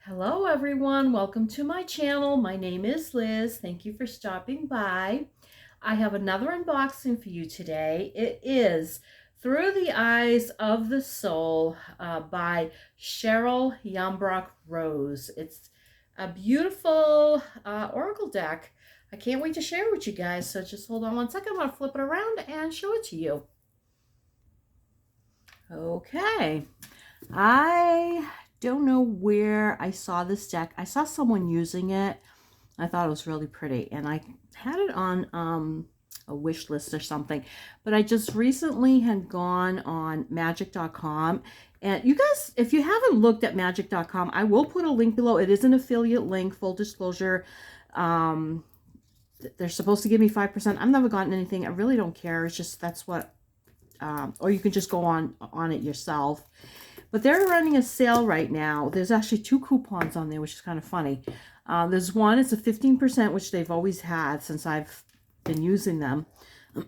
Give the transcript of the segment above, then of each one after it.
Hello everyone, welcome to my channel. My name is Liz. Thank you for stopping by. I have another unboxing for you today. It is Through the Eyes of the Soul by Cheryl Yambrach Rose. It's a beautiful oracle deck. I can't wait to share it with you guys, so just hold on one second. I'm going to flip it around and show it to you. Okay, I don't know where I saw this deck. I saw someone using it. I thought it was really pretty, and I had it on a wish list or something, but I just recently had gone on magic.com, and you guys, if you haven't looked at magic.com, I will put a link below. It is an affiliate link, full disclosure. They're supposed to give me 5%. I've never gotten anything. I really don't care. It's just that's what or you can just go on it yourself. But they're running a sale right now. There's actually 2 coupons on there, which is kind of funny. There's one, it's a 15%, which they've always had since I've been using them.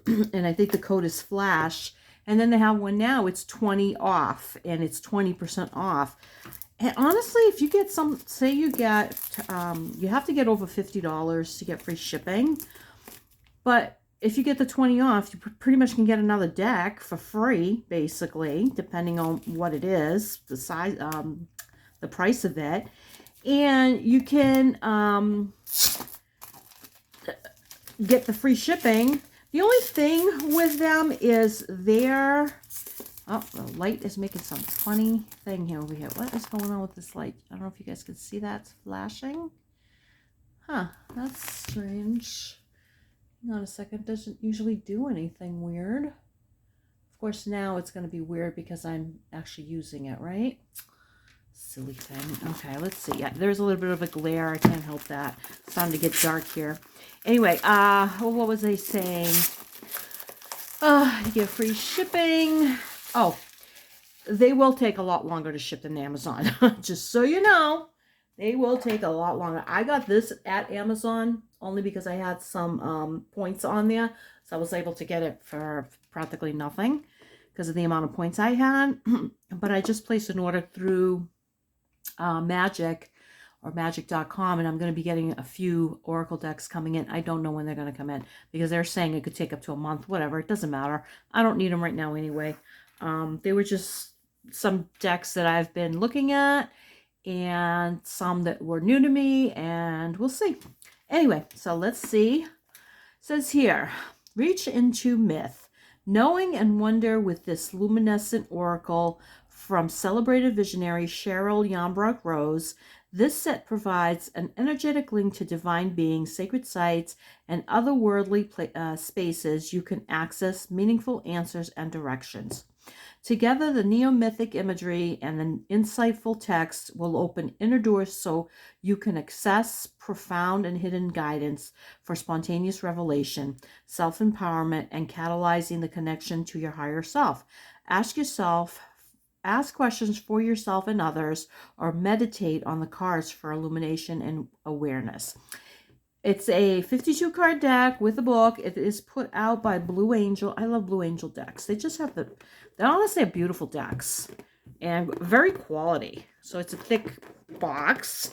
And I think the code is Flash. And then they have one now, it's 20 off, and it's 20% off. And honestly, if you get some, say you get, you have to get over $50 to get free shipping. But if you get the 20 off, you pretty much can get another deck for free, basically, depending on what it is, the size, the price of it. And you can get the free shipping. The only thing with them is their, oh, the light is making some funny thing here over here. What is going on with this light? I don't know if you guys can see that. It's flashing. Huh, that's strange. Hang on a second, doesn't usually do anything weird. Of course, now it's going to be weird because I'm actually using it, right? Silly thing. Okay, let's see. Yeah, there's a little bit of a glare. I can't help that. It's starting to get dark here. Anyway, what was I saying? You get free shipping. Oh, they will take a lot longer to ship than Amazon. Just so you know, they will take a lot longer. I got this at Amazon only because I had some points on there. So I was able to get it for practically nothing because of the amount of points I had. But I just placed an order through Magic or magic.com, and I'm going to be getting a few oracle decks coming in. I don't know when they're going to come in because they're saying it could take up to a month, whatever. It doesn't matter. I don't need them right now anyway. They were just some decks that I've been looking at and some that were new to me, and we'll see. Anyway, so let's see. It says here, reach into myth, knowing and wonder with this luminescent oracle from celebrated visionary Cheryl Yambrach Rose. This set provides an energetic link to divine beings, sacred sites, and otherworldly spaces you can access meaningful answers and directions. Together, the neo-mythic imagery and the insightful text will open inner doors so you can access profound and hidden guidance for spontaneous revelation, self-empowerment, and catalyzing the connection to your higher self. Ask questions for yourself and others, or meditate on the cards for illumination and awareness. It's a 52 card deck with a book. It is put out by Blue Angel. I love Blue Angel decks. They just have they honestly have beautiful decks and very quality. So it's a thick box.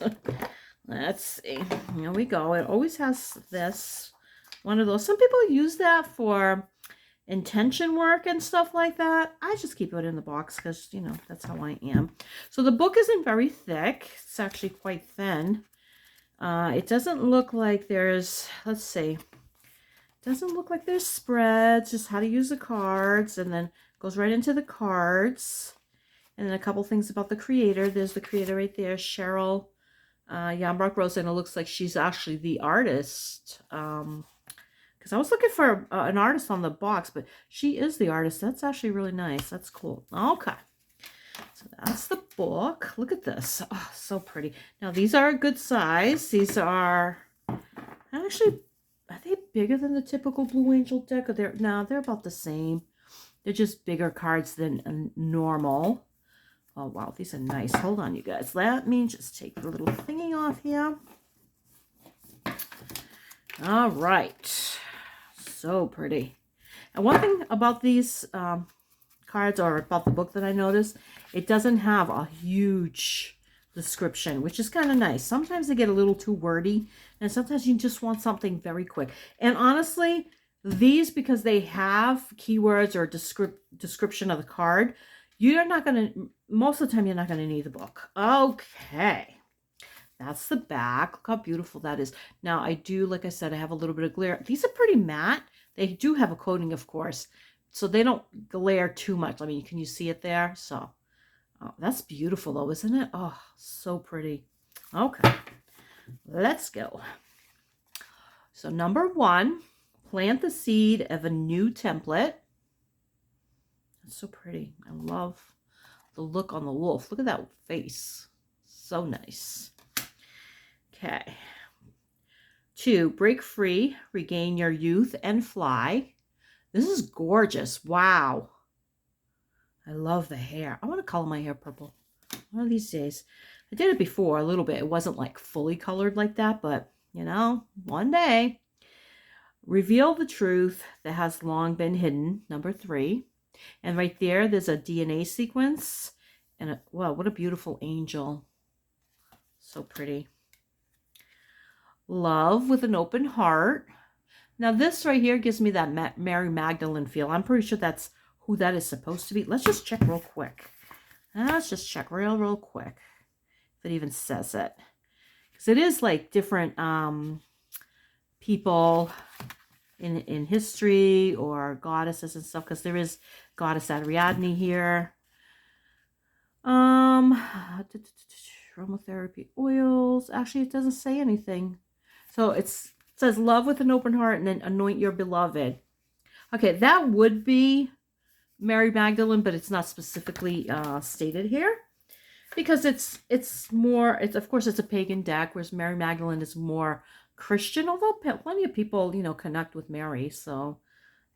Let's see. Here we go. It always has this, one of those. Some people use that for intention work and stuff like that. I just keep it in the box because, you know, that's how I am. So the book isn't very thick. It's actually quite thin. It doesn't look like there's, let's see, doesn't look like there's spreads, just how to use the cards, and then goes right into the cards. And then a couple things about the creator. There's the creator right there, Cheryl Yambrach Rose, and it looks like she's actually the artist. Because I was looking for an artist on the box, but she is the artist. That's actually really nice. That's cool. Okay. So that's the book. Look at this. Oh, so pretty. Now, these are a good size. These are actually, are they bigger than the typical Blue Angel deck? Or they're about the same. They're just bigger cards than normal. Oh, wow. These are nice. Hold on, you guys. Let me just take the little thingy off here. All right. So pretty. And one thing about these cards, or about the book, that I noticed, it doesn't have a huge description, which is kind of nice. Sometimes they get a little too wordy, and sometimes you just want something very quick. And honestly, these, because they have keywords or description of the card, you're not going to, most of the time, you're not going to need the book. Okay. That's the back. Look how beautiful that is. Now, I do, like I said, I have a little bit of glare. These are pretty matte. They do have a coating, of course, so they don't glare too much. I mean, can you see it there? So, oh, that's beautiful, though, isn't it? Oh, so pretty. Okay, let's go. So, number 1, plant the seed of a new template. That's so pretty. I love the look on the wolf. Look at that face. So nice. Okay. 2, break free, regain your youth, and fly. This is gorgeous. Wow. I love the hair. I want to color my hair purple one of these days. I did it before a little bit. It wasn't like fully colored like that, but you know, one day. Reveal the truth that has long been hidden, number 3. And right there's a DNA sequence. And wow, what a beautiful angel. So pretty. Love with an open heart. Now this right here gives me that Mary Magdalene feel. I'm pretty sure that's who that is supposed to be. Let's just check real quick. Let's just check real quick. If it even says it. Because it is like different people in history or goddesses and stuff. Because there is goddess Ariadne here. Aromatherapy oils. Actually, it doesn't say anything. So it says love with an open heart and then anoint your beloved. Okay, that would be Mary Magdalene, but it's not specifically stated here because it's more, of course it's a pagan deck, whereas Mary Magdalene is more Christian, although plenty of people, you know, connect with Mary. So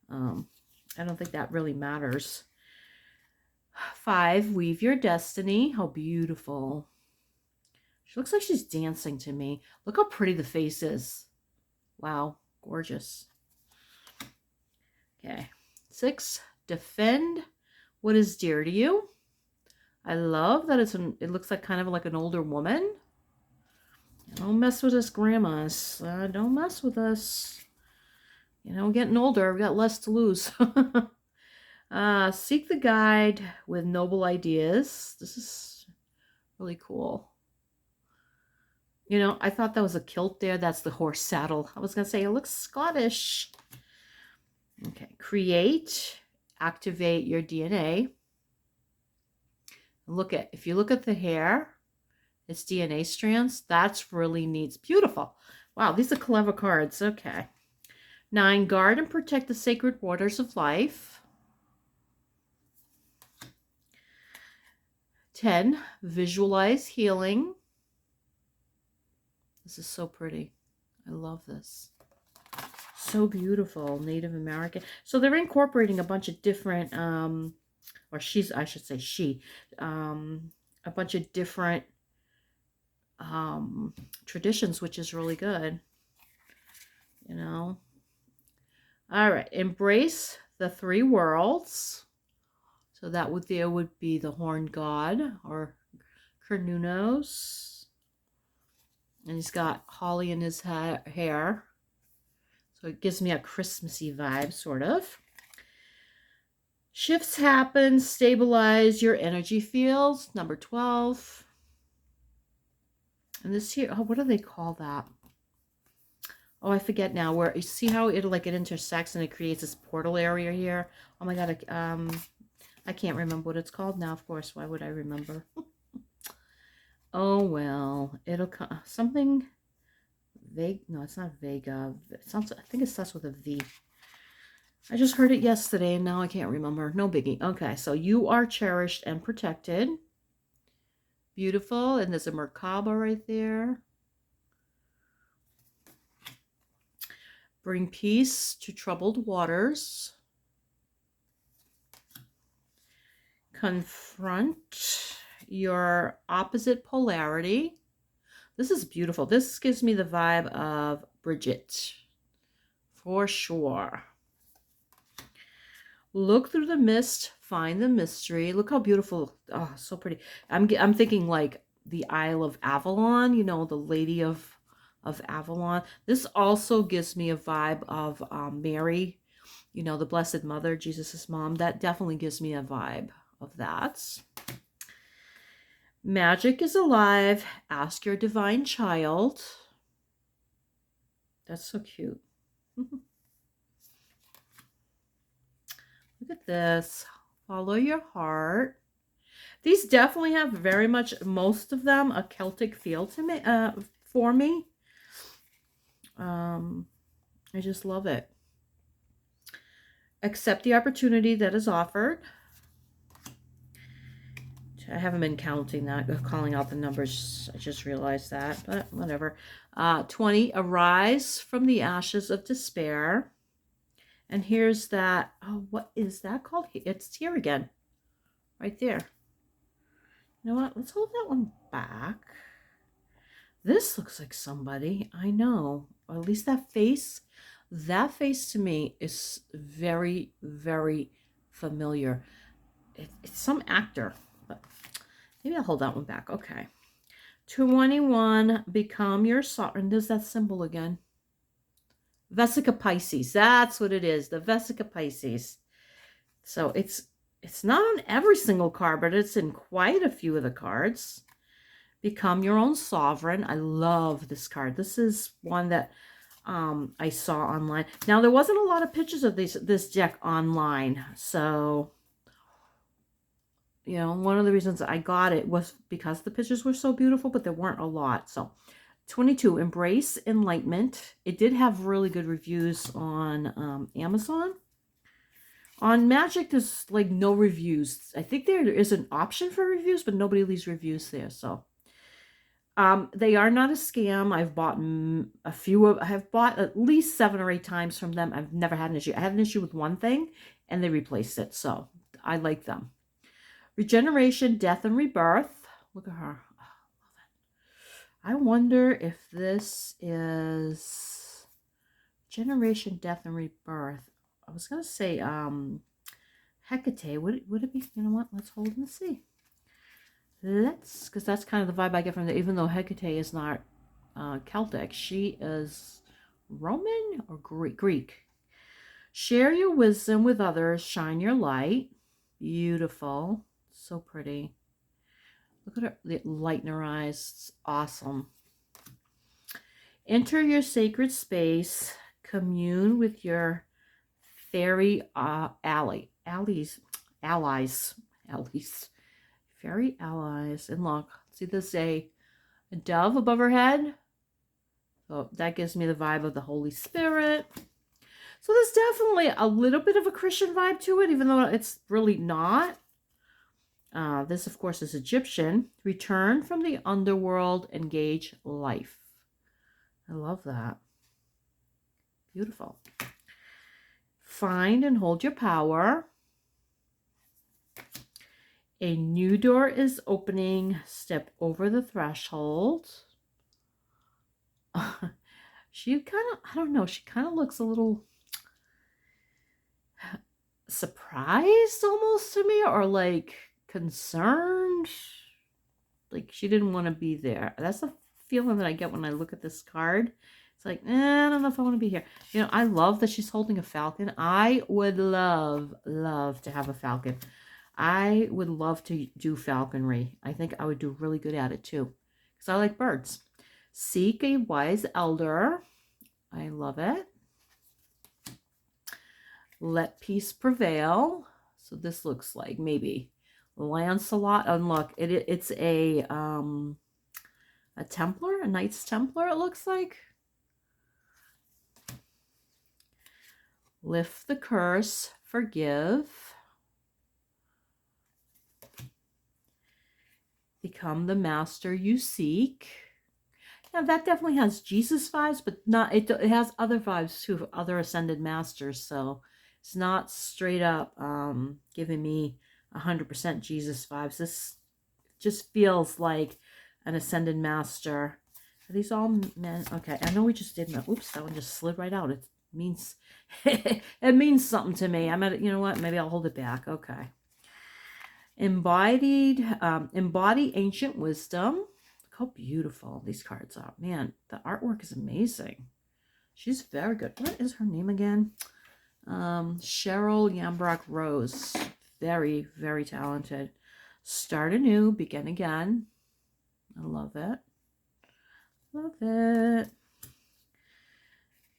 I don't think that really matters. 5, weave your destiny. How beautiful. She looks like she's dancing to me. Look how pretty the face is. Wow, gorgeous. Okay. 6, defend what is dear to you. I love that it looks like kind of like an older woman. Don't mess with us grandmas. Don't mess with us. You know, getting older, we've got less to lose. Seek the guide with noble ideas. This is really cool. You know, I thought that was a kilt there. That's the horse saddle. I was going to say, it looks Scottish. Okay. Create, activate your DNA. If you look at the hair, it's DNA strands. That's really neat. It's beautiful. Wow, these are clever cards. Okay. 9, guard and protect the sacred waters of life. 10, visualize healing. This is so pretty. I love this. So beautiful. Native American. So they're incorporating a bunch of different, or I should say she, a bunch of different traditions, which is really good. You know. All right. Embrace the 3 worlds. So that would be the horned god or Cernunnos. And he's got holly in his hair. So it gives me a Christmassy vibe, sort of. Shifts happen. Stabilize your energy fields. Number 12. And this here, oh, what do they call that? Oh, I forget now. Where you see how it intersects and it creates this portal area here. Oh my God, I can't remember what it's called now. Of course, why would I remember? Oh well, it'll come something vague. No, it's not Vega. It sounds. I think it starts with a V. I just heard it yesterday and now I can't remember. No biggie. Okay, so you are cherished and protected. Beautiful, and there's a Merkaba right there. Bring peace to troubled waters. Confront your opposite polarity. This is beautiful. This gives me the vibe of Bridget, for sure. Look through the mist, find the mystery. Look how beautiful. Oh, so pretty. I'm thinking like the Isle of Avalon, you know, the Lady of Avalon. This also gives me a vibe of Mary, you know, the Blessed Mother, Jesus's mom. That definitely gives me a vibe of that. Magic is alive. Ask your divine child. That's so cute. Look at this. Follow your heart. These definitely have very much, most of them, a Celtic feel to me, for me. I just love it. Accept the opportunity that is offered. I haven't been counting that, calling out the numbers. I just realized that, but whatever. 20, arise from the ashes of despair. And here's that, oh, what is that called? It's here again, right there. You know what? Let's hold that one back. This looks like somebody I know, or at least that face. That face to me is very, very familiar. It's some actor, but maybe I'll hold that one back. Okay. 21, become your sovereign. There's that symbol again. Vesica Pisces. That's what it is. The Vesica Pisces. So it's not on every single card, but it's in quite a few of the cards. Become your own sovereign. I love this card. This is one that I saw online. Now, there wasn't a lot of pictures of this deck online. So, you know, one of the reasons I got it was because the pictures were so beautiful, but there weren't a lot. So, 22, embrace enlightenment. It did have really good reviews on Amazon. On Magic, there's like no reviews. I think there is an option for reviews, but nobody leaves reviews there. So, they are not a scam. I've bought I have bought at least 7 or 8 times from them. I've never had an issue. I had an issue with one thing, and they replaced it. So, I like them. Regeneration, Death, and Rebirth. Look at her. Oh, love it. I wonder if this is Generation, Death, and Rebirth. I was going to say Hecate. Would it be? You know what? Let's hold and see. Because that's kind of the vibe I get from it. Even though Hecate is not Celtic, she is Roman or Greek. Share your wisdom with others. Shine your light. Beautiful. So pretty. Look at her, the light in her eyes. It's awesome. Enter your sacred space. Commune with your fairy allies. Fairy allies. And look, see this a dove above her head? So that gives me the vibe of the Holy Spirit. So there's definitely a little bit of a Christian vibe to it, even though it's really not. This, of course, is Egyptian. Return from the underworld, engage life. I love that. Beautiful. Find and hold your power. A new door is opening. Step over the threshold. She kind of, I don't know, she kind of looks a little surprised almost to me, or like concerned, like she didn't want to be there. That's the feeling that I get when I look at this card. It's like, I don't know if I want to be here. You know, I love that she's holding a falcon. I would love to have a falcon. I would love to do falconry. I think I would do really good at it too, because I like birds. Seek a wise elder. I love it. Let peace prevail. So this looks like maybe Lancelot. And look, it's a Templar, a Knights Templar, it looks like. Lift the curse, forgive. Become the master you seek. Now that definitely has Jesus vibes, but not, it has other vibes too, other ascended masters. So it's not straight up giving me 100% Jesus vibes. This just feels like an ascended master. Are these all men? Okay, I know we just did that. Oops, that one just slid right out. It means it means something to me. I'm at, you know what? Maybe I'll hold it back. Okay. Embody ancient wisdom. Look how beautiful these cards are. Man, the artwork is amazing. She's very good. What is her name again? Cheryl Yambrach Rose. Very, very talented. Start anew, begin again. I love it. Love it.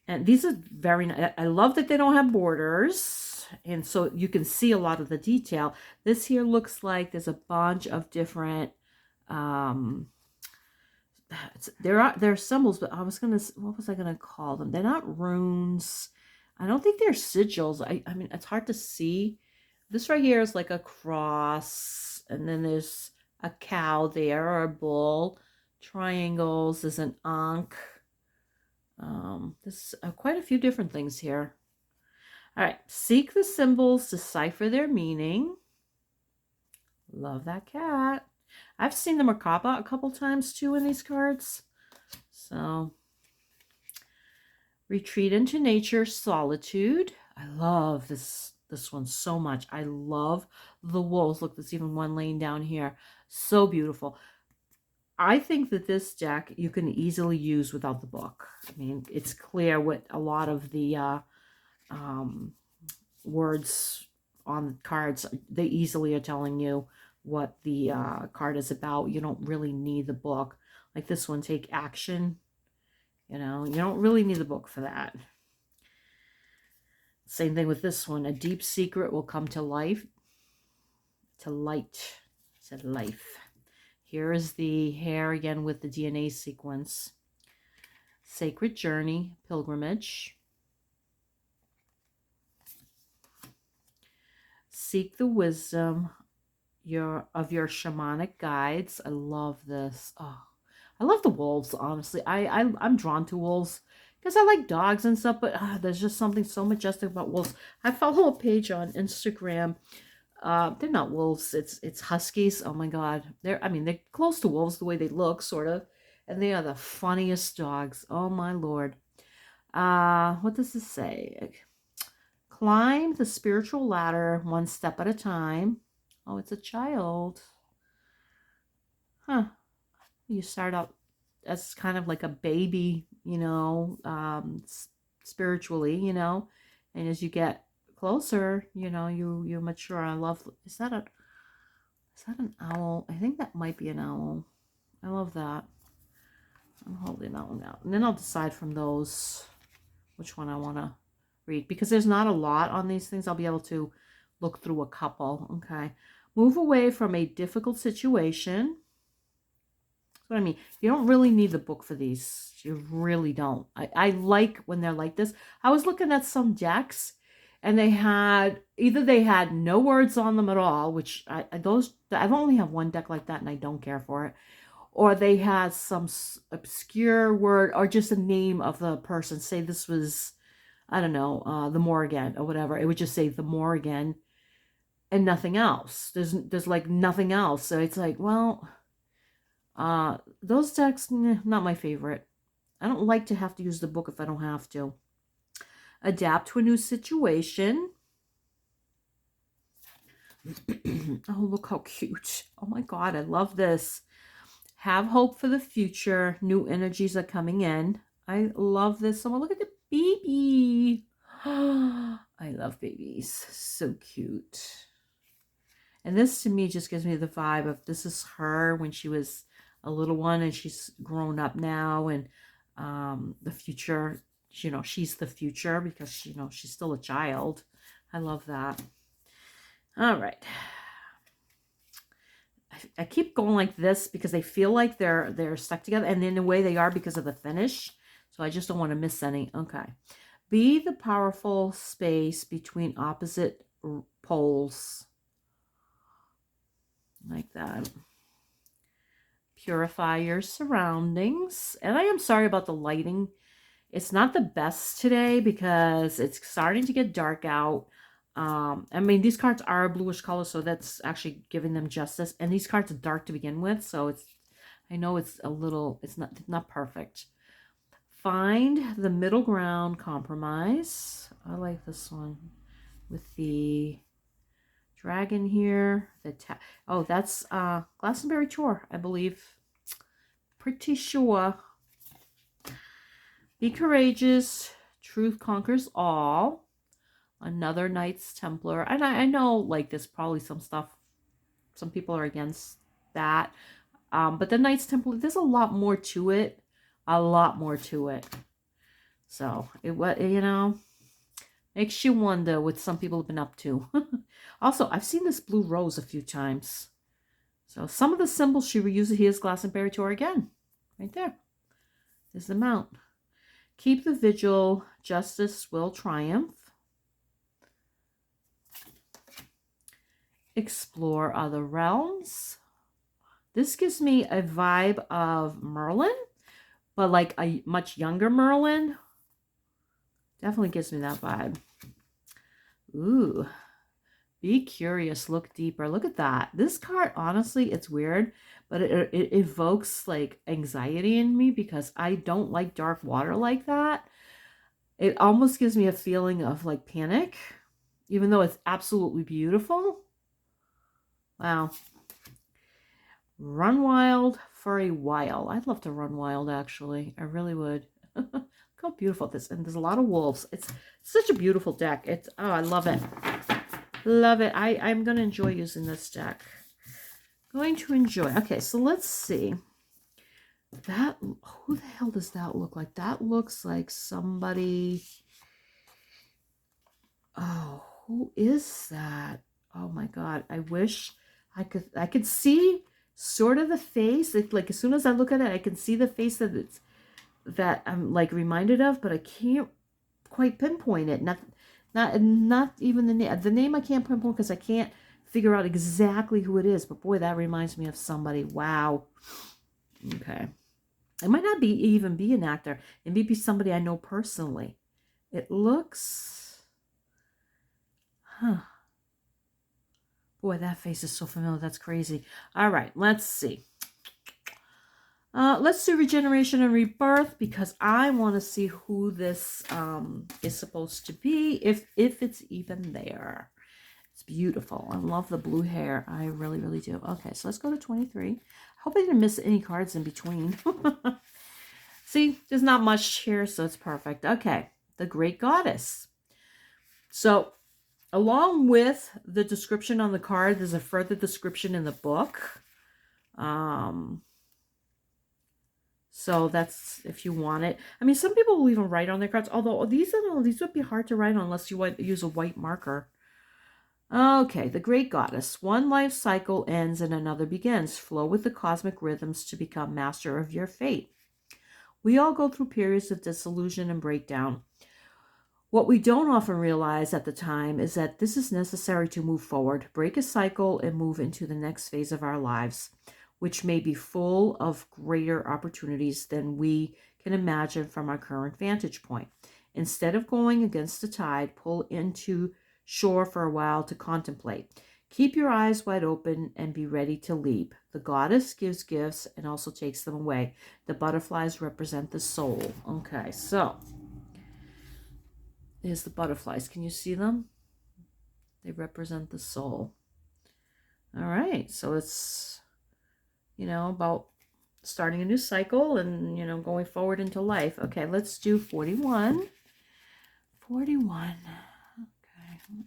And these are very nice. I love that they don't have borders. And so you can see a lot of the detail. This here looks like there's a bunch of different, there are symbols, but what was I gonna call them? They're not runes. I don't think they're sigils. I mean, it's hard to see. This right here is like a cross, and then there's a cow there, or a bull. Triangles, there's an ankh. There's quite a few different things here. All right, seek the symbols, decipher their meaning. Love that cat. I've seen the Merkaba a couple times too in these cards. So, retreat into nature, solitude. I love this one so much. I love the wolves. Look, there's even one laying down here. So beautiful. I think that this deck you can easily use without the book. I mean, it's clear what a lot of the words on the cards, they easily are telling you what the card is about. You don't really need the book. Like this one, take action. You know, you don't really need the book for that. Same thing with this one. A deep secret will come to life. To light. I said life. Here is the hair again with the DNA sequence. Sacred journey, pilgrimage. Seek the wisdom of your shamanic guides. I love this. Oh, I love the wolves, honestly. I'm drawn to wolves because I like dogs and stuff, but there's just something so majestic about wolves. I follow a page on Instagram. They're not wolves. It's huskies. Oh my God. They're close to wolves the way they look, sort of. And they are the funniest dogs. Oh my Lord. What does this say? Climb the spiritual ladder one step at a time. Oh, it's a child. Huh. You start out as kind of like a baby, you know, spiritually, you know, and as you get closer, you know, you mature. I love, is that an owl? I think that might be an owl. I love that. I'm holding that one out. And then I'll decide from those which one I want to read. Because there's not a lot on these things. I'll be able to look through a couple. Okay. Move away from a difficult situation. That's what I mean. You don't really need the book for these. You really don't. I like when they're like this. I was looking at some decks and they had no words on them at all, which I've only have one deck like that and I don't care for it. Or they had some obscure word or just a name of the person. Say this was, I don't know, the Morrigan or whatever. It would just say the Morrigan and nothing else. There's like nothing else. So it's like, well, those decks, not my favorite. I don't like to have to use the book if I don't have to. Adapt to a new situation. Oh, look how cute. Oh my God, I love this. Have hope for the future. New energies are coming in. I love this. Someone look at the baby. I love babies. So cute. And this to me just gives me the vibe of this is her when she was a little one and she's grown up now, and the future, you know, she's the future because, you know, she's still a child. I love that. All right. I keep going like this because they feel like they're stuck together, and in a way they are because of the finish. So I just don't want to miss any. Okay. Be the powerful space between opposite poles. Like that. Purify your surroundings. And I am sorry about the lighting. It's not the best today because it's starting to get dark out. I mean, these cards are a bluish color, so that's actually giving them justice. And these cards are dark to begin with, so I know it's a little, it's not perfect. Find the middle ground, compromise. I like this one with the dragon here. Oh, that's Glastonbury Chore, I believe. pretty sure. Be courageous. Truth conquers all. Another Knights Templar. And I know, like, there's probably some stuff, some people are against that. But the Knights Templar, there's a lot more to it. A lot more to it. So, makes you wonder what some people have been up to. Also, I've seen this blue rose a few times. So, some of the symbols she reuses here is Glass and Berry Tour again. Right there. There's the mount. Keep the vigil. Justice will triumph. Explore other realms. This gives me a vibe of Merlin, but like a much younger Merlin. Definitely gives me that vibe. Ooh. Be curious, look deeper. Look at that. This card, honestly, it's weird, but it evokes like anxiety in me because I don't like dark water like that. It almost gives me a feeling of like panic, even though it's absolutely beautiful. Wow. Run wild for a while. I'd love to run wild, actually. I really would. Look how beautiful this is. And there's a lot of wolves. It's such a beautiful deck. Oh, I love it. Love it. I'm going to enjoy using this deck. Going to enjoy. Okay, so let's see. Who the hell does that look like? That looks like somebody. Oh, who is that? Oh my God. I wish I could see sort of the face. It's like as soon as I look at it, I can see the face that I'm like reminded of, but I can't quite pinpoint it. Not even the name. The name I can't pinpoint because I can't figure out exactly who it is. But boy, that reminds me of somebody. Wow. Okay. It might not even be an actor. It may be somebody I know personally. It looks. Huh. Boy, that face is so familiar. That's crazy. All right, let's see. Let's do Regeneration and Rebirth because I want to see who this is supposed to be, if it's even there. It's beautiful. I love the blue hair. I really, really do. Okay, so let's go to 23. I hope I didn't miss any cards in between. See, there's not much here, so it's perfect. Okay, the Great Goddess. So, along with the description on the card, there's a further description in the book. So that's if you want it. I mean, some people will even write on their cards, although these would be hard to write on unless you use a white marker. Okay, the Great Goddess. One life cycle ends and another begins. Flow with the cosmic rhythms to become master of your fate. We all go through periods of disillusion and breakdown. What we don't often realize at the time is that this is necessary to move forward, break a cycle, and move into the next phase of our lives, which may be full of greater opportunities than we can imagine from our current vantage point. Instead of going against the tide, pull into shore for a while to contemplate. Keep your eyes wide open and be ready to leap. The goddess gives gifts and also takes them away. The butterflies represent the soul. Okay, so there's the butterflies. Can you see them? They represent the soul. All right, so it's, about starting a new cycle and, going forward into life. Okay, let's do 41. 41. Okay.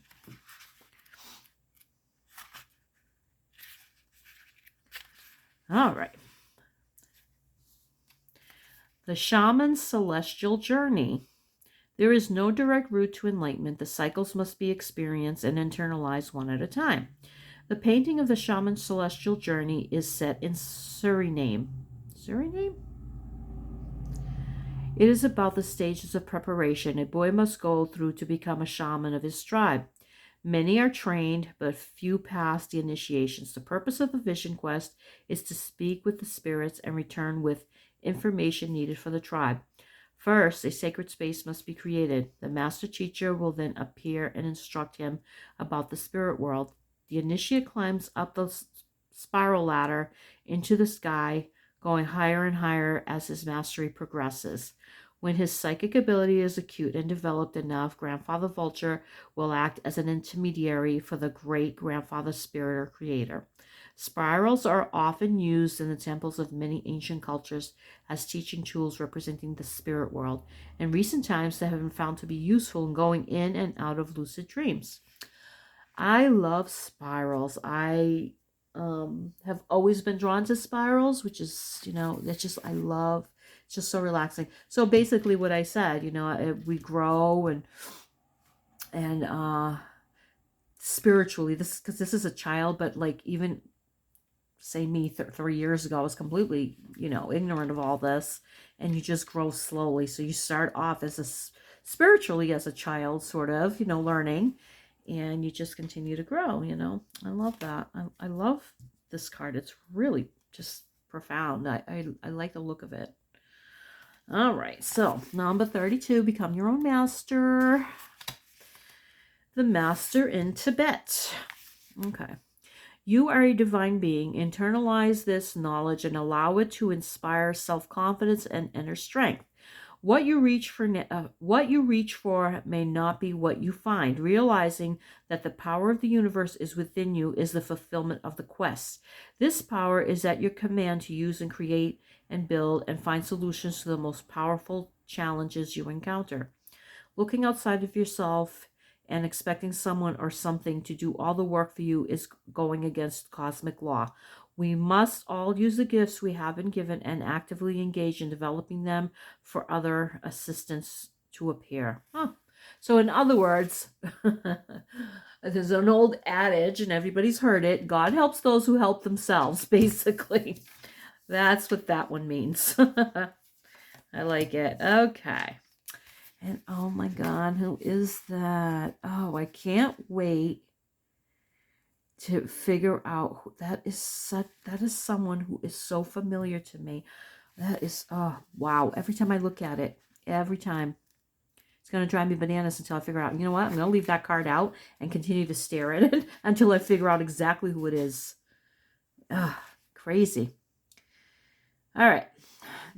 All right. The Shaman's Celestial Journey. There is no direct route to enlightenment. The cycles must be experienced and internalized one at a time. The painting of the Shaman's Celestial Journey is set in Suriname. Suriname? It is about the stages of preparation a boy must go through to become a shaman of his tribe. Many are trained, but few pass the initiations. The purpose of the Vision Quest is to speak with the spirits and return with information needed for the tribe. First, a sacred space must be created. The master teacher will then appear and instruct him about the spirit world. The initiate climbs up the spiral ladder into the sky, going higher and higher as his mastery progresses. When his psychic ability is acute and developed enough, Grandfather Vulture will act as an intermediary for the great grandfather spirit or creator. Spirals are often used in the temples of many ancient cultures as teaching tools representing the spirit world. In recent times, they have been found to be useful in going in and out of lucid dreams. I love spirals. I have always been drawn to spirals, which is, that's just, I love, it's just so relaxing. So basically what I said, we grow and spiritually, because this is a child, but like even say me 3 years ago, I was completely, ignorant of all this, and you just grow slowly. So you start off as spiritually as a child, sort of, learning, and you just continue to grow, I love that. I love this card. It's really just profound. I like the look of it. All right, so number 32, become your own master. The master in Tibet. Okay. You are a divine being. Internalize this knowledge and allow it to inspire self-confidence and inner strength. What you reach for may not be what you find. Realizing that the power of the universe is within you is the fulfillment of the quest. This power is at your command to use and create and build and find solutions to the most powerful challenges you encounter. Looking outside of yourself and expecting someone or something to do all the work for you is going against cosmic law. We must all use the gifts we have been given and actively engage in developing them for other assistance to appear. So in other words, there's an old adage, and everybody's heard it, God helps those who help themselves, basically. That's what that one means. I like it. Okay. And oh my God, who is that? Oh, I can't wait to figure out who that is. That is someone who is so familiar to me. That is, oh, wow. Every time I look at it, every time, it's going to drive me bananas until I figure out, you know what? I'm going to leave that card out and continue to stare at it until I figure out exactly who it is. Crazy. All right.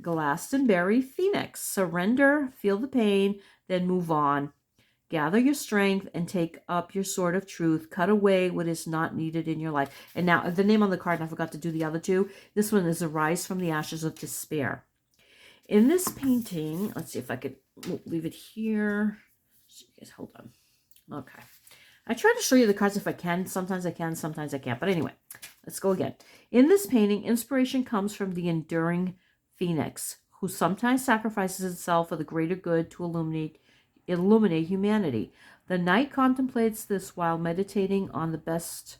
Glastonbury Phoenix. Surrender, feel the pain, then move on. Gather your strength and take up your sword of truth. Cut away what is not needed in your life. And now, the name on the card, and I forgot to do the other two. This one is Arise from the Ashes of Despair. In this painting, let's see if I could leave it here. So you guys, hold on. Okay. I try to show you the cards if I can. Sometimes I can, sometimes I can't. But anyway, let's go again. In this painting, inspiration comes from the enduring Phoenix, who sometimes sacrifices itself for the greater good to illuminate humanity. The knight contemplates this while meditating on the best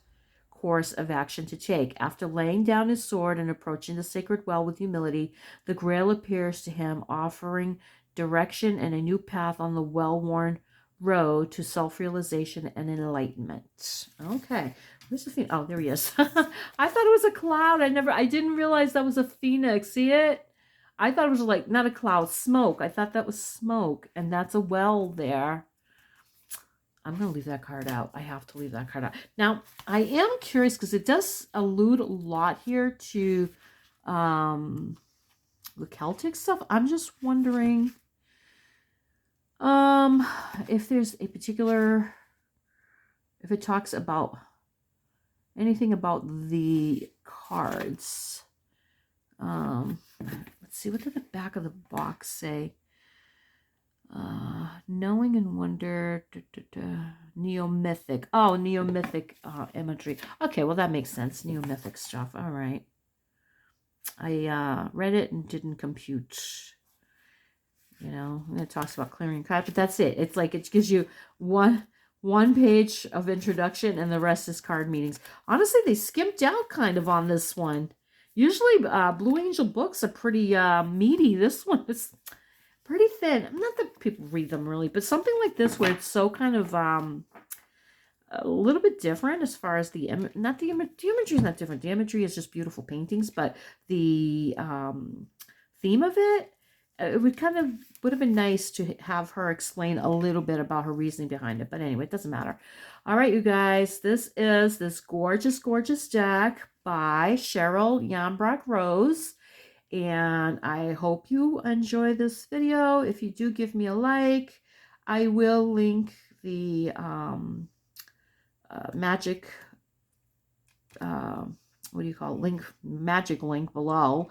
course of action to take. After laying down his sword and approaching the sacred well with humility, the Grail appears to him, offering direction and a new path on the well-worn road to self-realization and enlightenment. Okay. Where's the phoenix? Oh, there he is. I thought it was a cloud. I didn't realize that was a phoenix. See it? I thought it was like, not a cloud, smoke. I thought that was smoke, and that's a well there. I'm going to leave that card out. I have to leave that card out. Now, I am curious because it does allude a lot here to the Celtic stuff. I'm just wondering if there's a particular, if it talks about anything about the cards. Let's see, what did the back of the box say? Knowing and wonder, neomythic. Oh, neomythic imagery. Okay, well that makes sense. Neomythic stuff. All right. I read it and didn't compute. It talks about clearing cards, but that's it. It's like it gives you one page of introduction and the rest is card meanings. Honestly, they skimped out kind of on this one. Usually, Blue Angel books are pretty meaty. This one is pretty thin. Not that people read them really, but something like this where it's so kind of a little bit different as far as the imagery is not different. The imagery is just beautiful paintings, but the theme of it, it would have been nice to have her explain a little bit about her reasoning behind it. But anyway, it doesn't matter. All right, you guys, this is this gorgeous, gorgeous deck by Cheryl Yambrach Rose. And I hope you enjoy this video. If you do, give me a like. I will link the magic what do you call it, link, magic link below.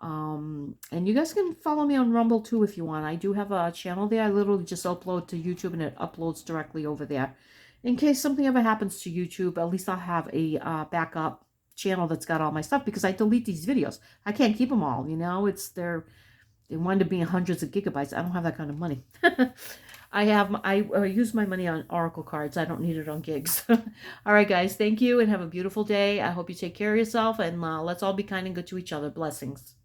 And you guys can follow me on Rumble too if you want. I do have a channel there. I literally just upload to YouTube and it uploads directly over there. In case something ever happens to YouTube, at least I'll have a backup channel that's got all my stuff, because I delete these videos. I can't keep them all, you know. They wind up being hundreds of gigabytes. I don't have that kind of money. I use my money on Oracle cards. I don't need it on gigs. All right, guys. Thank you and have a beautiful day. I hope you take care of yourself, and let's all be kind and good to each other. Blessings.